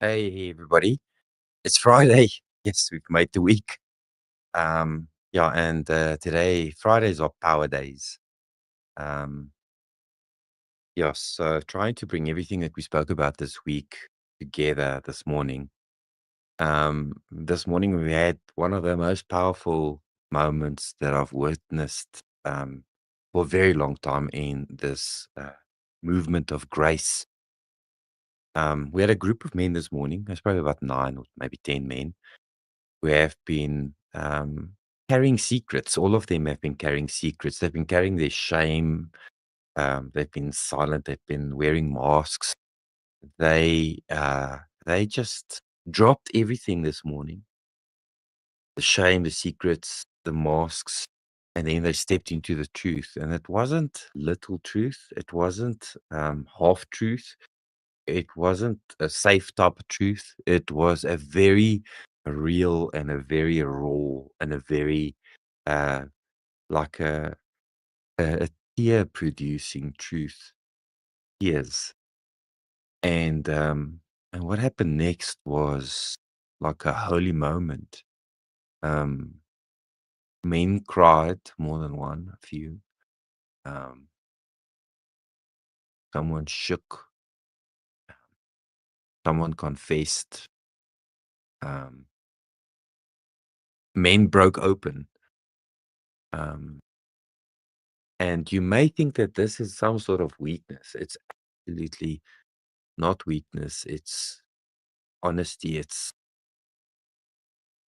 Hey everybody, it's Friday. Yes, we've made the week. Yeah, and today Fridays are power days. Um, yeah, so trying to bring everything that we spoke about this week together this morning. This morning we had one of the most powerful moments that I've witnessed for a very long time in this movement of grace. We had a group of men this morning. There's probably about 9 or maybe 10 men who have been carrying secrets. All of them have been carrying secrets. They've been carrying their shame. They've been silent. They've been wearing masks. They uh, they just dropped everything this morning: the shame, the secrets, the masks, and then they stepped into the truth. And it wasn't little truth. It wasn't half truth. It wasn't a safe type of truth. It was a very real and a very raw and a very uh like a tear producing truth. Tears. And what happened next was like a holy moment. Um Men cried, more than one, a few. Um Someone shook, someone confessed, um men broke open. Um And you may think that this is some sort of weakness. It's absolutely not weakness. It's honesty.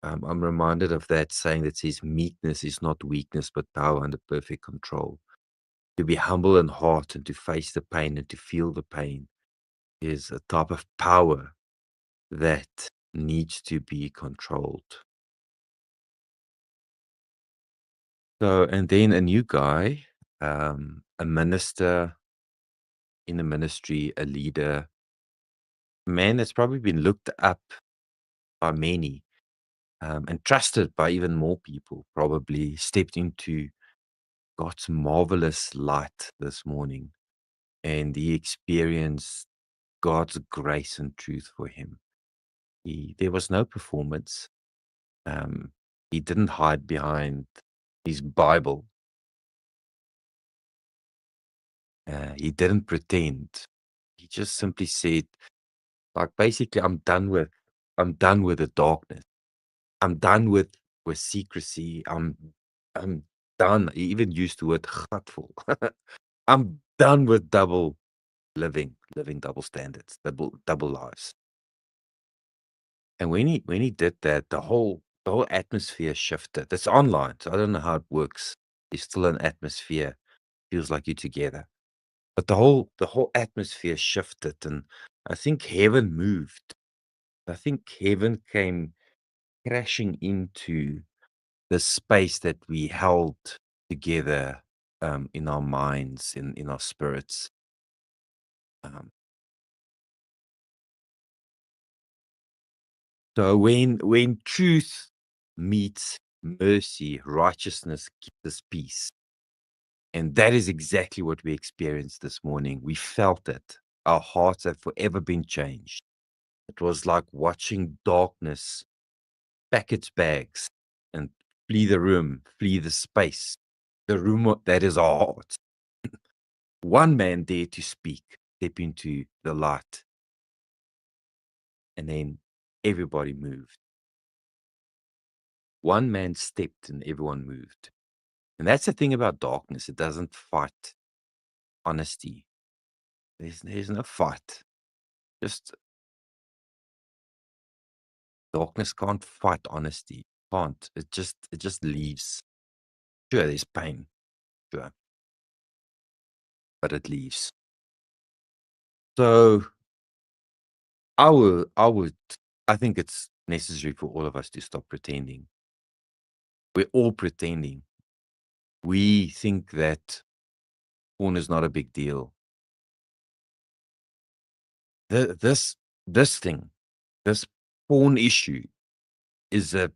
I'm reminded of that saying that says meekness is not weakness, but power under perfect control. To be humble in heart and to face the pain and to feel the pain is a type of power that needs to be controlled. So, and then a new guy, a minister in a ministry, a leader, a man that's probably been looked up by many, and trusted by even more people, probably stepped into God's marvelous light this morning, and he experienced God's grace and truth for him. There was no performance. Um, he didn't hide behind his Bible. He didn't pretend. He just simply said, like, basically, I'm done with the darkness. I'm done with secrecy. I'm done. He even used the word "gatful." I'm done with living double standards, double lives. And when he did that, the whole atmosphere shifted. It's online, so I don't know how it works. It's still an atmosphere. Feels like you're together. But the whole atmosphere shifted, and I think heaven moved. I think heaven came crashing into the space that we held together, in our minds, in our spirits. Um, so when truth meets mercy, righteousness gives us peace, and that is exactly what we experienced this morning. We felt it. Our hearts have forever been changed. It was like watching darkness pack its bags and flee the room, flee the space, the room that is our hearts. One man dared to speak, step into the light, and then everybody moved. One man stepped and everyone moved. And that's the thing about darkness. It doesn't fight honesty. There's no fight. Just darkness can't fight honesty. Can't. It just leaves. Sure, there's pain, sure, but it leaves. So I think it's necessary for all of us to stop pretending. We're all pretending. We think that porn is not a big deal. Th- this this thing, this porn issue is a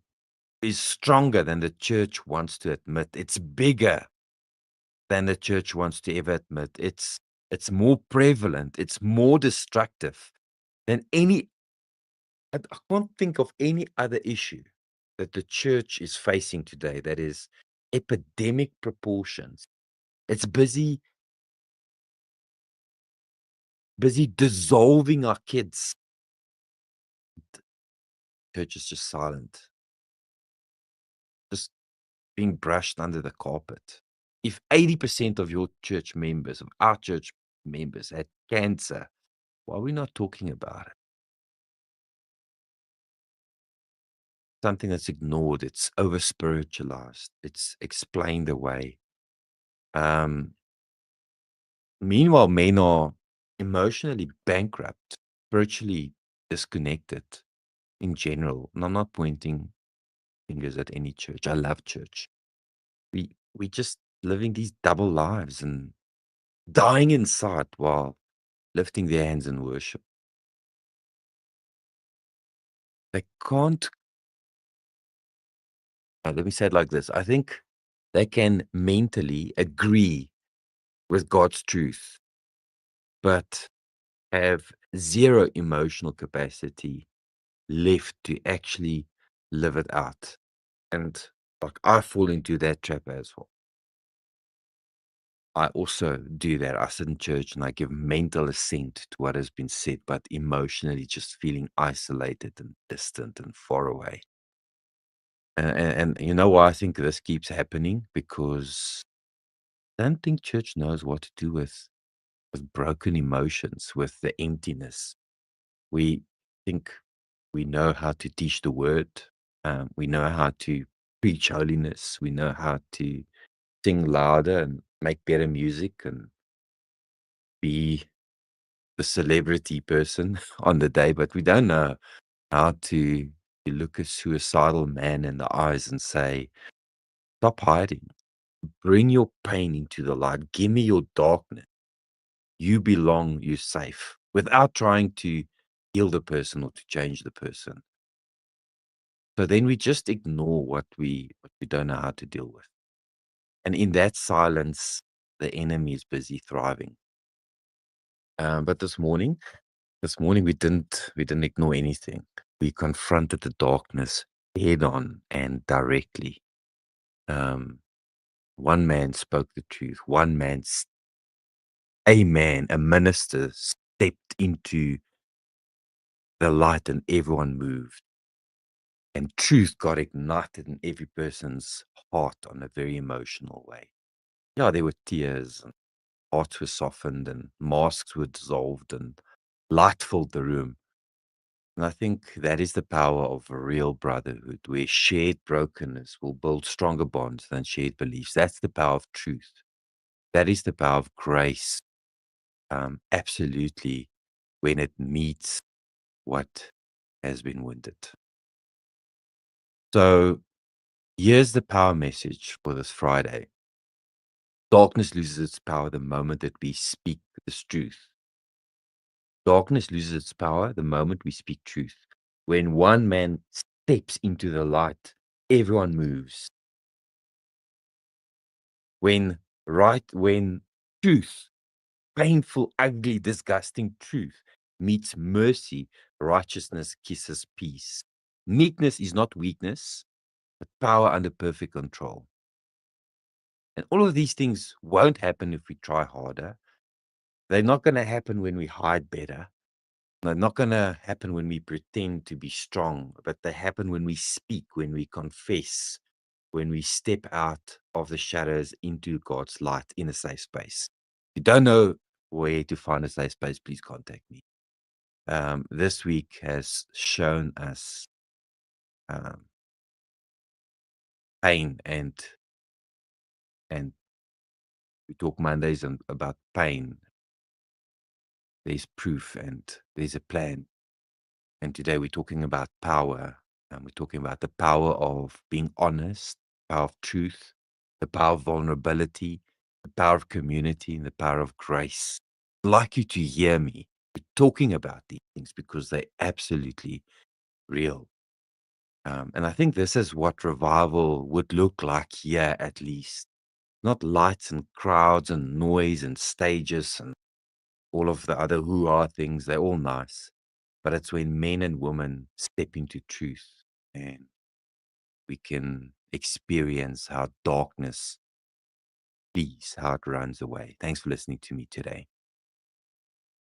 is stronger than the church wants to admit. It's bigger than the church wants to ever admit. It's more prevalent. It's more destructive than any. I can't think of any other issue that the church is facing today that is epidemic proportions. It's busy dissolving our kids. Church is just silent, just being brushed under the carpet. If 80% of your church members, of our church members, had cancer, why are we not talking about it? Something that's ignored, it's over spiritualized, it's explained away. Um, Meanwhile, men are emotionally bankrupt, spiritually disconnected in general. And I'm not pointing fingers at any church. I love church. We just living these double lives and dying inside while lifting their hands in worship. They can't. Let me say it like this. I think they can mentally agree with God's truth, but have zero emotional capacity left to actually live it out. And like I fall into that trap as well. I also do that. I sit in church and I give mental assent to what has been said, but emotionally just feeling isolated and distant and far away. And you know why I think this keeps happening? Because I don't think church knows what to do with broken emotions, with the emptiness. We think we know how to teach the word. We know how to preach holiness. We know how to sing louder and make better music and be the celebrity person on the day, but we don't know how to look a suicidal man in the eyes and say, stop hiding. Bring your pain into the light. Give me your darkness. You belong, you're safe, without trying to heal the person or to change the person. So then we just ignore what we don't know how to deal with. And in that silence, the enemy is busy thriving. But this morning we didn't ignore anything. We confronted the darkness head on and directly. Um, One man spoke the truth. A minister stepped into the light and everyone moved. And truth got ignited in every person's heart on a very emotional way. Yeah, there were tears and hearts were softened and masks were dissolved and light filled the room. And I think that is the power of a real brotherhood, where shared brokenness will build stronger bonds than shared beliefs. That's the power of truth. That is the power of grace. Absolutely, when it meets what has been wounded. So here's the power message for this Friday. Darkness loses its power the moment that we speak this truth. Darkness loses its power the moment we speak truth. When one man steps into the light, everyone moves. When truth, painful, ugly, disgusting truth meets mercy, righteousness kisses peace. Meekness is not weakness, but power under perfect control. And all of these things won't happen if we try harder. They're not going to happen when we hide better. They're not going to happen when we pretend to be strong, but they happen when we speak, when we confess, when we step out of the shadows into God's light in a safe space. If you don't know where to find a safe space, please contact me. This week has shown us um, pain, and we talk Mondays about pain. There's proof and there's a plan. And today we're talking about power. And we're talking about the power of being honest, power of truth, the power of vulnerability, the power of community, and the power of grace. I'd like you to hear me. We're talking about these things because they're absolutely real. And I think this is what revival would look like here, at least. Not lights and crowds and noise and stages and all of the other hoo-ha things. They're all nice. but it's when men and women step into truth and we can experience how darkness flees, how it runs away. Thanks for listening to me today.